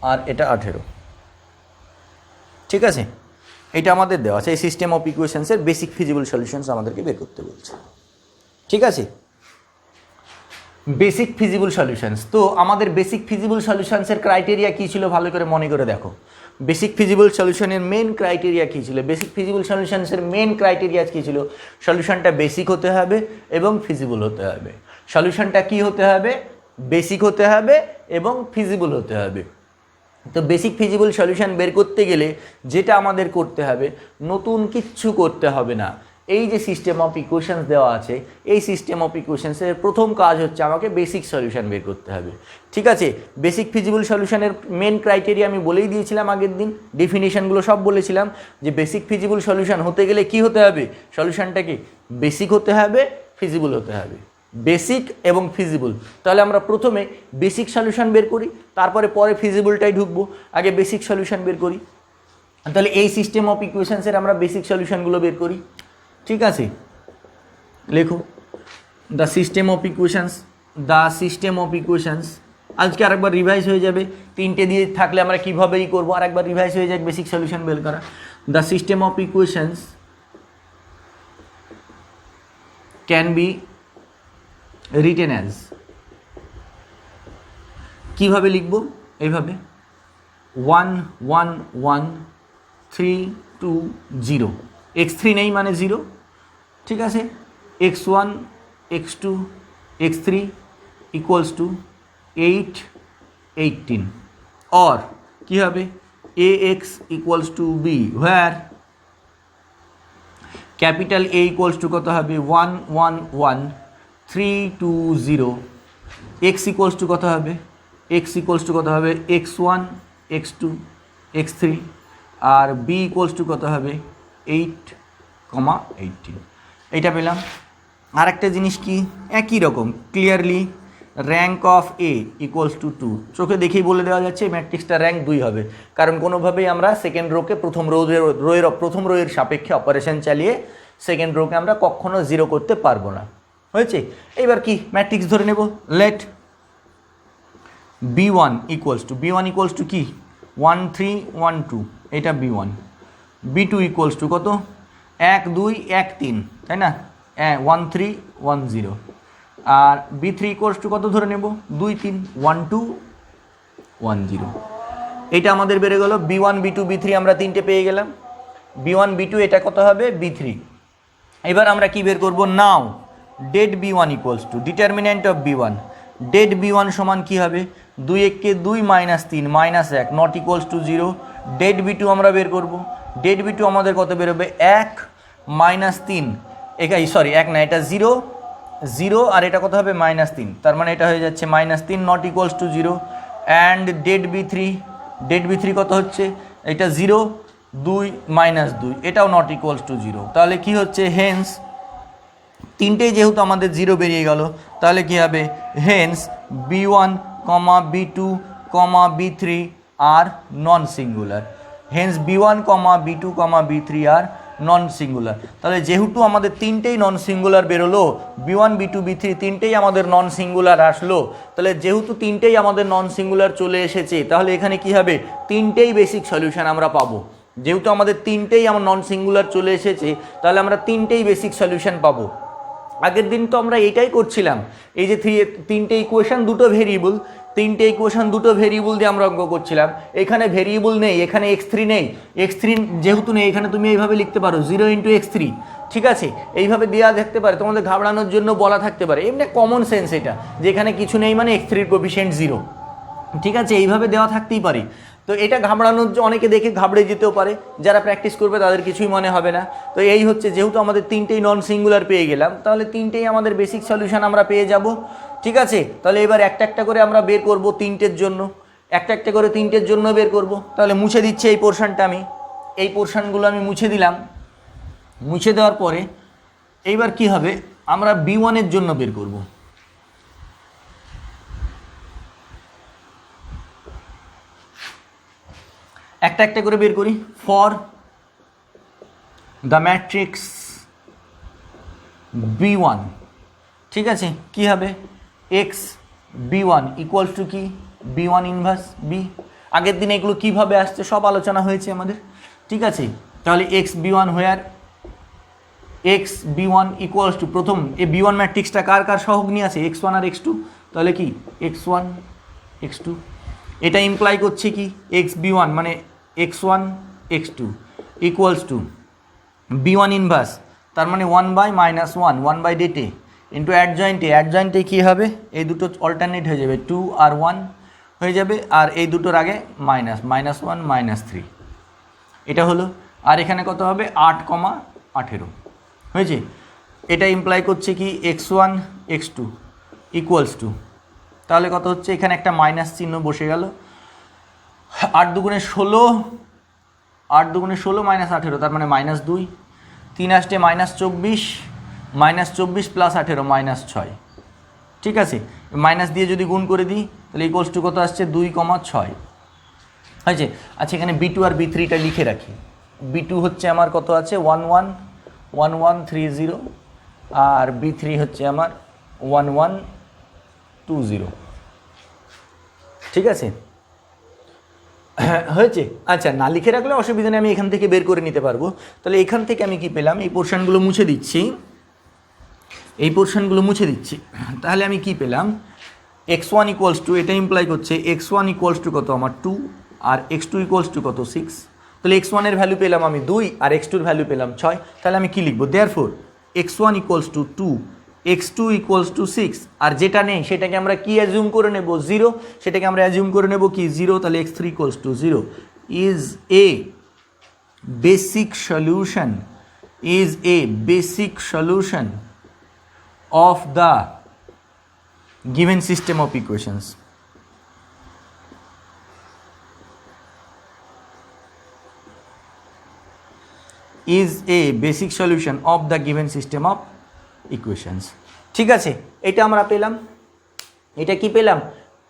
আর এটা 18। ঠিক আছে, এটা আমাদের দেওয়া আছে। এই সিস্টেম অফ ইকুয়েশনসের বেসিক ফিজিবল সলিউশনস আমাদেরকে বের করতে বলছে। ঠিক আছে, বেসিক ফিজিবল সলিউশনস। তো আমাদের বেসিক ফিজিবল সলিউশনসের ক্রাইটেরিয়া কী ছিল, ভালো করে মনে করে দেখো। বেসিক ফিজিবল সলিউশনের মেন ক্রাইটেরিয়া কী ছিল? বেসিক ফিজিবল সলিউশনসের মেন ক্রাইটেরিয়া কী ছিল? সলিউশনটা বেসিক হতে হবে এবং ফিজিবল হতে হবে। সলিউশনটা কি হতে হবে? বেসিক হতে হবে এবং ফিজিবল হতে হবে। তো বেসিক ফিজিবল সলিউশন বের করতে গেলে যেটা আমাদের করতে হবে, নতুন কিচ্ছু করতে হবে না। এই যে সিস্টেম অফ ইকুয়েশনস দেওয়া আছে, এই সিস্টেম অফ ইকুয়েশনসের প্রথম কাজ হচ্ছে আমাকে বেসিক সলিউশন বের করতে হবে। ঠিক আছে, বেসিক ফিজিবল সলিউশনের মেন ক্রাইটেরিয়া আমি বলেই দিয়েছিলাম আগের দিন, ডেফিনিশনগুলো সব বলেছিলাম যে বেসিক ফিজিবল সলিউশন হতে গেলে কি হতে হবে, সলিউশনটাকে বেসিক হতে হবে, ফিজিবল হতে হবে। বেসিক এবং ফিজিবল। তাহলে আমরা প্রথমে বেসিক সলিউশন বের করি, তারপরে ফিজিবলটাই ঢুকবো। আগে বেসিক সলিউশন বের করি। তাহলে এই সিস্টেম অফ ইকুয়েশনসের আমরা বেসিক সলিউশনগুলো বের করি। ঠিক আছে, লেখো দ্য সিস্টেম অফ ইকুয়েশনস। আজকে আরেকবার রিভাইজ হয়ে যাবে, 3টে দিয়ে থাকলে আমরা কীভাবেই করবো, আরেকবার রিভাইজ হয়ে যাক বেসিক সলিউশন বের করা। The system of equations can be written as, কীভাবে লিখব? এইভাবে 1 1 1 3 2 0, x3 নেই মানে 0। ঠিক আছে, x1 x2 x3 equals two 8 18, और কী হবে ax equals to b, where capital A equals to কত হবে 1 1 1 3 2 0, x ইকুয়ালস টু কত হবে, x ইকুয়ালস টু কত হবে x1 x2 x3, R b equals to কত হবে 8 18। এইটা পেলাম। আর একটা জিনিস কি, একই রকম clearly rank of A equals to 2, চোখে দেখেই বলে দেওয়া যাচ্ছে ম্যাট্রিক্সটা র্যাঙ্ক 2 হবে, কারণ কোনোভাবেই আমরা সেকেন্ড রোকে প্রথম রোয়ের সাপেক্ষে অপারেশন চালিয়ে সেকেন্ড রোকে আমরা কখনো 0 করতে পারবো না। হয়েছে, এবার কি ম্যাট্রিক্স ধরে নেব। লেট b1 ইকুয়ালস টু কি 1 3 1 2, এটা b1। b2 ইকুয়ালস টু কত 1 2 1 3, তাই না, 1 3 1 0, আর b3 ইকুয়ালস টু কত ধরে নেব 2 3 1 2 1 0। এটা আমাদের বেড়ে গেল b1 b2 b3, আমরা 3টে পেয়ে গেলাম। b1 b2 এটা কত হবে b3। এবার আমরা কি বের করব, now det B one equals to determinant of B one, det B one সমান কী হবে, 2 1 2 -3 -1 not equals to 0। Det B two আমরা বের করব, ডেড বি টু আমাদের কত বেরোবে 1 -3, সরি 1 না, এটা 0 0 আর এটা কত হবে -3, তার মানে এটা হয়ে যাচ্ছে -3 not equals to 0। And det B three কত হচ্ছে, এটা 0 2 -2, এটাও নট ইকুয়ালস টু 0। তাহলে কি হচ্ছে, হেন্স তিনটেই যেহেতু আমাদের 0 বেরিয়ে গেল, তাহলে কি হবে, hence B one comma B two comma B three are non singular, hence B one comma B two comma B three are non singular. তাহলে যেহেতু আমাদের তিনটেই নন সিঙ্গুলার বেরোলো, B one B two B three তিনটেই আমাদের non singular আসলো, তাহলে যেহেতু তিনটেই আমাদের নন সিঙ্গুলার চলে এসেছে, তাহলে এখানে কি হবে, তিনটেই বেসিক সলিউশন আমরা পাবো। যেহেতু আমাদের তিনটেই আমার নন সিঙ্গুলার চলে এসেছে, তাহলে আমরা তিনটেই বেসিক সলিউশন পাবো। আগের দিন তো আমরা এইটাই করছিলাম, এই যে তিনটে ইকুয়েশন দুটো ভেরিয়েবল, তিনটে ইকুয়েশন দুটো ভেরিয়েবল দিয়ে আমরা অঙ্ক করছিলাম। এখানে ভেরিয়েবল নেই, এখানে x3 নেই, x3 যেহেতু নেই, এখানে তুমি এইভাবে লিখতে পারো 0 × x3, ঠিক আছে, এইভাবে দেওয়া থাকতে পারে, তোমাদের ঘাবড়ানোর জন্য বলা থাকতে পারে, এমনি কমন সেন্স এটা, যে এখানে কিছু নেই মানে x3-র কোএফিসিয়েন্ট 0, ঠিক আছে, এইভাবে দেওয়া থাকতেই পারে। তো এটা ঘাবড়ানোর, অনেকে দেখে ঘাবড়ে যেতেও পারে, যারা প্র্যাকটিস করবে তাদের কিছুই মনে হবে না। তো এই হচ্ছে, যেহেতু আমাদের তিনটেই নন সিঙ্গুলার পেয়ে গেলাম, তাহলে তিনটেই আমাদের বেসিক সলিউশন আমরা পেয়ে যাব, ঠিক আছে। তাহলে এবার একটা একটা করে আমরা বের করব তিনটের জন্য, একটা একটা করে তিনটের জন্য বের করব। তাহলে মুছে দিচ্ছি এই পোর্শনটা, আমি এই পোর্শনগুলো আমি মুছে দিলাম। মুছে দেওয়ার পরে এইবার কি হবে, আমরা বি ওয়ানের জন্য বের করব। একটা একটা করে বের করি। For the matrix B one, ঠিক আছে, কি হবে, x B one equals to কি, বি ওয়ান ইনভার্স বি। আগের দিনে এগুলো কীভাবে আসছে সব আলোচনা হয়েছে আমাদের, ঠিক আছে। তাহলে X B one where x B one equals to, প্রথম এই বি ওয়ান ম্যাট্রিক্সটা কার কার সহগ নিয়ে আছে, এক্স ওয়ান আর এক্স টু, তাহলে কি এক্স ওয়ান এক্স টু। এটা ইমপ্লাই করছে কি, এক্স বি ওয়ান মানে X one X two equals to B one inverse, তার মানে 1/-1 1/ডেটে ইন্টু অ্যাডজয়েন্টে কী হবে, এই দুটো অল্টারনেট হয়ে যাবে, 2 আর 1 হয়ে যাবে, আর এই দুটোর আগে -1 -3, এটা হলো। আর এখানে কত হবে, 8,18 হয়েছে। এটা ইমপ্লাই করছে কি, x1 x2 ইকুয়ালস টু, তাহলে কত হচ্ছে, এখানে একটা মাইনাস চিহ্ন বসে গেল, 8 দুগুণে 16 -18, তার মানে -2, 3 আসতে -24 + 18 -6, ঠিক আছে। মাইনাস দিয়ে যদি গুণ করে দিই, তাহলে ইকুয়ালস টু কত আসছে, 2,6 হয়েছে। আচ্ছা, এখানে বি টু আর বি থ্রিটা লিখে রাখি। বি টু হচ্ছে আমার কত আছে, 1130, আর বি থ্রি হচ্ছে আমার 1120, ঠিক আছে, হয়েছে। আচ্ছা, না লিখে রাখলে অসুবিধা নেই, আমি এখান থেকে বের করে নিতে পারবো। তাহলে এখান থেকে আমি কি পেলাম, এই পোর্শনগুলো মুছে দিচ্ছি, তাহলে আমি কি পেলাম, x1 ইকুয়ালস টু, এটা ইমপ্লাই করছে x1 ইকুয়ালস টু কত আমার 2, আর x2 ইকুয়ালস টু কত 6, তাহলে x1 এর ভ্যালু পেলাম আমি 2, আর x2 এর ভ্যালু পেলাম 6। তাহলে আমি কি লিখবো, therefore x1 equals to 2, x2 equals to 6, আর যেটা নেই সেটাকে আমরা কি অ্যাজিউম করে নেব, 0, সেটাকে আমরা অ্যাজিউম করে নেব কি 0, তাহলে x3 equals to 0 is a basic solution of the given system of equations. Is a basic solution of the given system of equations. ঠিক আছে, এটা আমরা পেলাম, এটা কি পেলাম,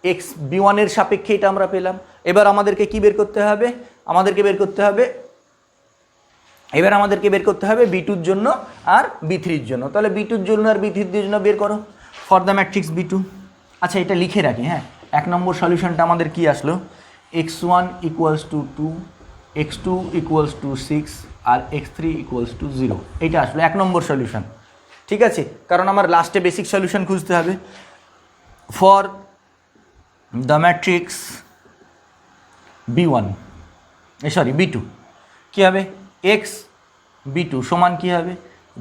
এক্স বি ওয়ানের সাপেক্ষে এটা আমরা পেলাম। এবার আমাদেরকে কি বের করতে হবে, আমাদেরকে বের করতে হবে বি টুর জন্য আর বি থ্রির জন্য। তাহলে বি টুর জন্য আর বি থ্রির জন্য বের করো, for the matrix B two. আচ্ছা, এটা লিখে রাখি, হ্যাঁ, 1 নম্বর সলিউশনটা আমাদের কি আসলো, x1 equals to 2, x2 equals to 6, আর x3 ইকুয়ালস টু 0, এইটা আসলো 1 নম্বর সলিউশন, ঠিক আছে। কারণ আমার লাস্টে বেসিক সলিউশন খুঁজতে হবে। For the matrix B two কী হবে, এক্স বি টু সমান কী হবে,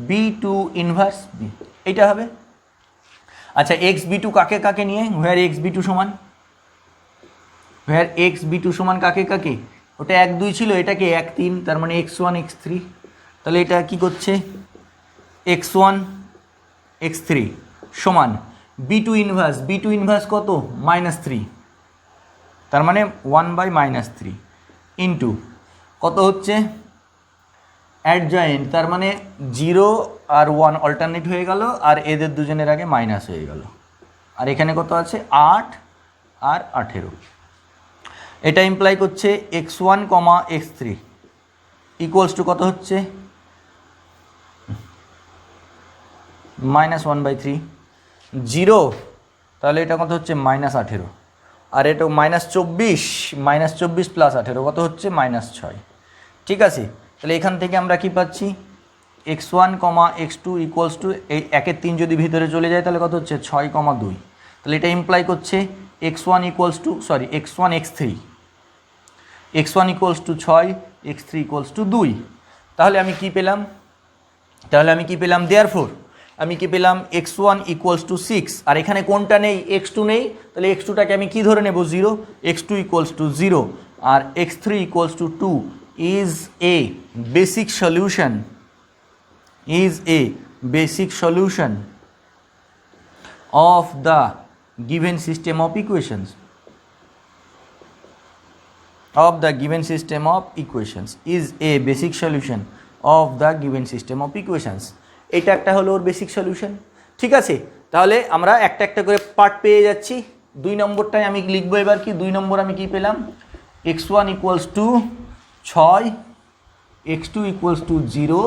বি টু ইনভার্স বি, এইটা হবে। আচ্ছা এক্স বি টু কাকে কাকে নিয়ে, হোয়ার এক্স বি টু সমান, হোয়ার এক্স বি টু সমান কাকে কাকে, ওটা 1 2 ছিল, এটাকে 1 3, তার মানে x1 x3, তাহলে এটা কি করছে x1 x3 সমান B two inverse, B two inverse কত -3, তার মানে 1/-3 ইন্টু কত হচ্ছে অ্যাডজয়েন্ট, তার মানে 0 আর 1 অল্টারনেট হয়ে গেল, আর এদের দুজনের আগে মাইনাস হয়ে গেল, আর এখানে কত আছে 8 আর 18। এটা ইমপ্লাই করছে x1, x3 ইকুয়ালস টু কত হচ্ছে -1/3, 0, তাহলে এটা কত হচ্ছে -18, আর এটা -24 প্লাস 18 কত হচ্ছে -6। ঠিক আছে, তাহলে এখান থেকে আমরা কি পাচ্ছি x1, x2 ইকুয়ালস টু এই 1-এর 3 যদি ভিতরে চলে যায় তাহলে কত হচ্ছে 6,2, তাহলে এটা ইমপ্লাই করছে x1 equals two x1 x1 equals to 6, x3 equals to 2। তাহলে আমি কি পেলাম, দেয়ারফোর আমি কি পেলাম x1 ইকুয়ালস টু 6, আর এখানে কোনটা নেই x2 নেই, তাহলে x2টাকে আমি কি ধরে নেব 0, x2 ইকুয়ালস টু 0, আর x3 equals to 2 is a basic solution of the given system of equations, is a basic solution of the given system of equations। এটা একটা হলো ওর বেসিক সলিউশন। ঠিক আছে, তাহলে আমরা একটা একটা করে পার্ট পেয়ে যাচ্ছি। 2 নম্বরটায় আমি লিখবো এবার কি, 2 নম্বর আমি কি পেলাম x1 equals to 6, x2 equals to 0,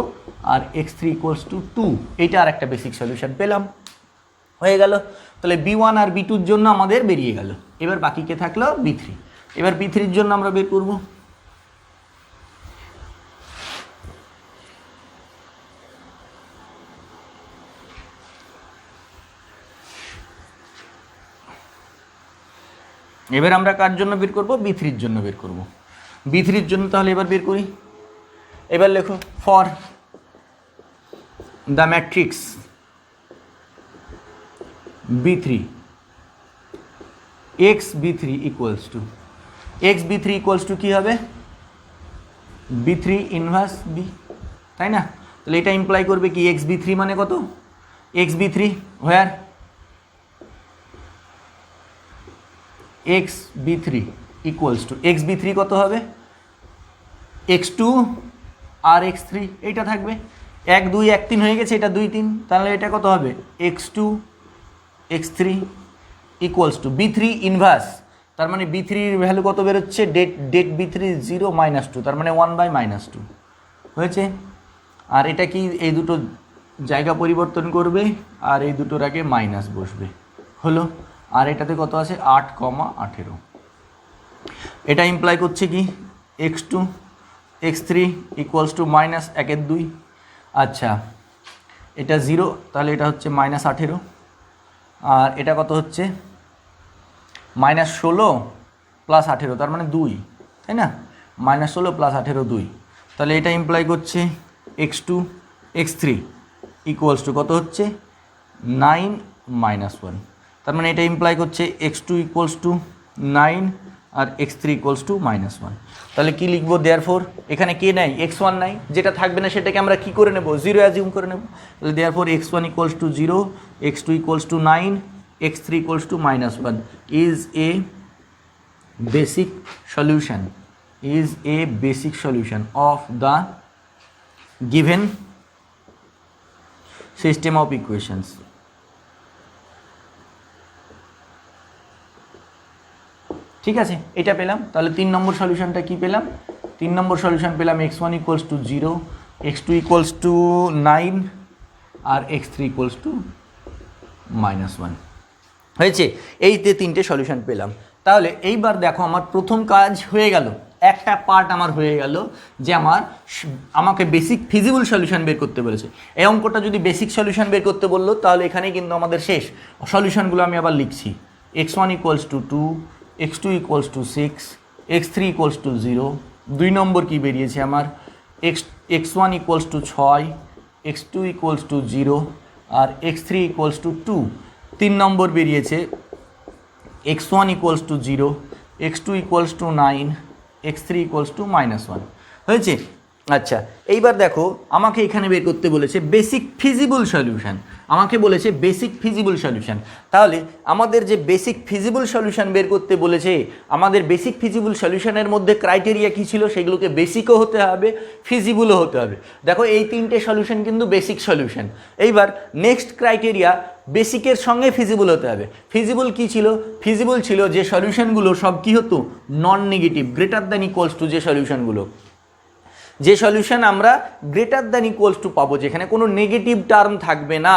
আর x3 ইকুয়ালস টু 2, এইটা আর একটা বেসিক সলিউশন পেলাম, হয়ে গেল। তাহলে b1 আর b2-র জন্য আমাদের বেরিয়ে গেল। এবার বাকি কে থাকলো b3, এবার b3-র জন্য আমরা বের করব। এবার আমরা কার জন্য বের করব, b3-র জন্য বের করব। b3-র জন্য তাহলে এবার বের করি। এবার লেখো for the matrix b3 x b3 equals to কী হবে b3 ইনভার্স b, তাই না? তাহলে এটা ইমপ্লাই করবে কি x b3 মানে কত, x b3 হোয়ার x b3 equals two x b3 কত হবে x2 আর x3, এইটা থাকবে 1 2 1 3 হয়ে গেছে, এটা 2 3, তাহলে এটা কত হবে x2 x3 equals two b3 inverse, তার মানে b3-র ভ্যালু কত বেরোচ্ছে, ডেট b3 0 -2, তার মানে 1/-2 হয়েছে। আর এটা কি এই দুটো জায়গা পরিবর্তন করবে, আর এই দুটোর আগে মাইনাস বসবে, হলো। আর এটাতে কত আছে 8, 18, এটা ইমপ্লাই করছে কি x2 x3 ইকুয়ালস টু -1/2। আচ্ছা এটা 0, তাহলে এটা হচ্ছে -18, আর এটা কত হচ্ছে -16 প্লাস 18, তার মানে 2, তাই না? -16 প্লাস 18 2, তাহলে এটা ইমপ্লাই করছে x2 x3 ইকুয়ালস টু কত হচ্ছে 9 -1, তার মানে এটা ইমপ্লাই করছে x2 ইকুয়ালস টু 9 আর x3 ইকুয়ালস টু -1। তাহলে কি লিখবো, দেয়ারফোর এখানে কে নাই x1 নাই, যেটা থাকবে না সেটাকে আমরা কি করে নেব 0 অ্যাজিউম করে নেব। তাহলে therefore x1 equals to 0, x2 equals to 9, x3 equals to -1 is a basic solution of the given system of equations। ঠিক আছে, এটা পেলাম। তাহলে 3 নম্বর সলিউশনটা কি পেলাম, 3 নম্বর সলিউশন পেলাম x1 equals to 0, x2 equals to 9 আর x3 ইকুয়ালস টু -1 হয়েছে। এই যে 3টে সলিউশন পেলাম। তাহলে এইবার দেখো আমার প্রথম কাজ হয়ে গেল, একটা পার্ট আমার হয়ে গেল যে আমাকে বেসিক ফিজিবল সলিউশন বের করতে বলেছে। এই অঙ্কটা যদি বেসিক সলিউশন বের করতে বললো তাহলে এখানেই কিন্তু আমাদের শেষ। সলিউশনগুলো আমি আবার লিখছি, x1 equals to 2, x2 equals to 6, x3 equals to 0। 2 number কি বেরিয়েছে আমার x1 equals to 6, x2 equals to 0 আর x3 ইকুয়ালস টু 2। 3 নম্বর বেরিয়েছে x1 equals to 0, x2 equals to 9, x3 equals to -1 হয়েছে। আচ্ছা এইবার দেখো আমাকে এখানে বের করতে বলেছে বেসিক ফিজিবল সলিউশন, আমাকে বলেছে বেসিক ফিজিবল সলিউশন। তাহলে আমাদের যে বেসিক ফিজিবল সলিউশন বের করতে বলেছে, আমাদের বেসিক ফিজিবল সলিউশনের মধ্যে ক্রাইটেরিয়া কী ছিল, সেগুলোকে বেসিকও হতে হবে, ফিজিবলও হতে হবে। দেখো এই তিনটে সলিউশন কিন্তু বেসিক সলিউশন। এইবার নেক্সট ক্রাইটেরিয়া বেসিকের সঙ্গে ফিজিবল হতে হবে। ফিজিবল কী ছিল? ফিজিবল ছিল যে সলিউশনগুলো সব কী হতো, non negative, greater than equals to যে সলিউশনগুলো, যে সলিউশন আমরা গ্রেটার দ্যান ইকুয়ালস টু পাবো, যেখানে কোনো নেগেটিভ টার্ম থাকবে না,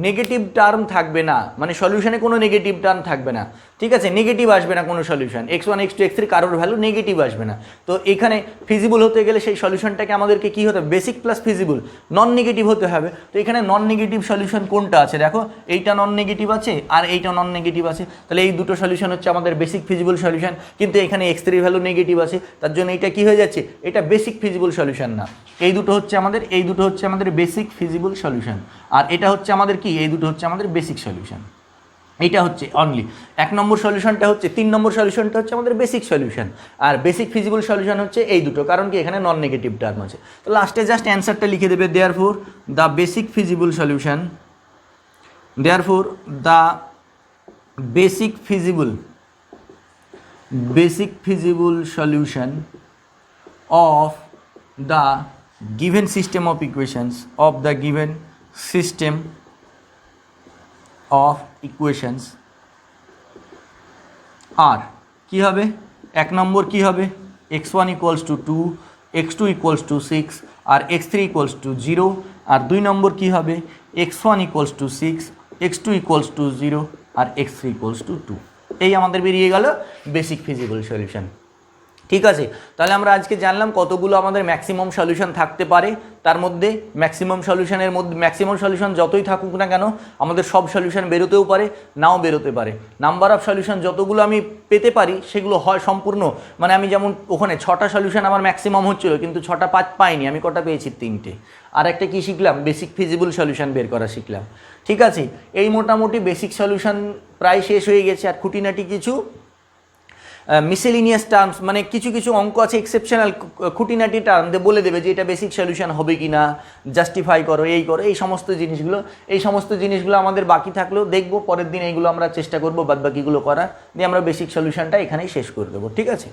নেগেটিভ টার্ম থাকবে না, মানে সলিউশনে কোনো নেগেটিভ টার্ম থাকবে না, ঠিক আছে, নেগেটিভ আসবে না কোনো সলিউশন, x1 x2 x3 কারোর ভ্যালু নেগেটিভ আসবে না। তো এখানে ফিজিবল হতে গেলে সেই সলিউশনটাকে আমাদেরকে কী হতে হবে, basic plus feasible, non negative হতে হবে। তো এখানে নন নেগেটিভ সলিউশন কোনটা আছে, দেখো এইটা নন নেগেটিভ আছে আর এইটা নন নেগেটিভ আছে, তাহলে এই দুটো সলিউশন হচ্ছে আমাদের বেসিক ফিজিবল সলিউশন। কিন্তু এখানে x3 ভ্যালু নেগেটিভ আছে, তার জন্য এইটা কী হয়ে যাচ্ছে, এটা বেসিক ফিজিবল সলিউশন না। এই দুটো হচ্ছে আমাদের বেসিক ফিজিবল সলিউশন, আর এটা হচ্ছে আমাদের কি, এই দুটো হচ্ছে আমাদের বেসিক সলিউশন। এইটা হচ্ছে অনলি 1 নম্বর সলিউশনটা হচ্ছে, 3 নম্বর সলিউশনটা হচ্ছে আমাদের বেসিক সলিউশন, আর বেসিক ফিজিবল সলিউশন হচ্ছে এই দুটো, কারণ কি এখানে নন নেগেটিভ টার্ম আছে। তো লাস্টে জাস্ট অ্যান্সারটা লিখে দেবে, therefore the basic feasible solution, therefore the basic feasible solution of the given system of equations, of the given system of equations আর কি হবে, 1 নম্বর কি হবে, x1 equals to 2, x2 equals to 6 আর x3 ইকুয়ালস টু 0, আর 2 number কি হবে, x1 equals to 6, x2 equals to 0 আর x3 ইকুয়ালস টু 2। এই আমাদের বেরিয়ে গেল বেসিক ফিজিবল সলিউশন। ঠিক আছে, তাহলে আমরা আজকে জানলাম কতগুলো আমাদের ম্যাক্সিমাম সলিউশন থাকতে পারে। তার মধ্যে ম্যাক্সিমাম সলিউশন যতই থাকুক না কেন, আমাদের সব সলিউশন বেরোতেও পারে, নাও বেরোতে পারে। নাম্বার অফ সলিউশন যতগুলো আমি পেতে পারি সেগুলো হয় সম্পূর্ণ, মানে আমি যেমন ওখানে 6টা সলিউশন আমার ম্যাক্সিমাম হচ্ছিল, কিন্তু 6টা পাইনি, আমি কটা পেয়েছি, 3টে। আর একটা কি শিখলাম, বেসিক ফিজিবল সলিউশন বের করা শিখলাম। ঠিক আছে, এই মোটামুটি বেসিক সলিউশন প্রায় শেষ হয়ে গেছে। আর খুঁটিনাটি কিছু মিসেলিনিয়াস টার্মস, মানে কিছু কিছু অঙ্ক আছে এক্সেপশনাল, খুঁটিনাটি টার্ম দিয়ে বলে দেবে যে এটা বেসিক সলিউশন হবে কি না, জাস্টিফাই করো, এই করো, এই সমস্ত জিনিসগুলো আমাদের বাকি থাকলেও দেখবো পরের দিন, এইগুলো আমরা চেষ্টা করবো বাদ বাকিগুলো করার, দিয়ে আমরা বেসিক সলিউশনটা এখানেই শেষ করে দেবো। ঠিক আছে।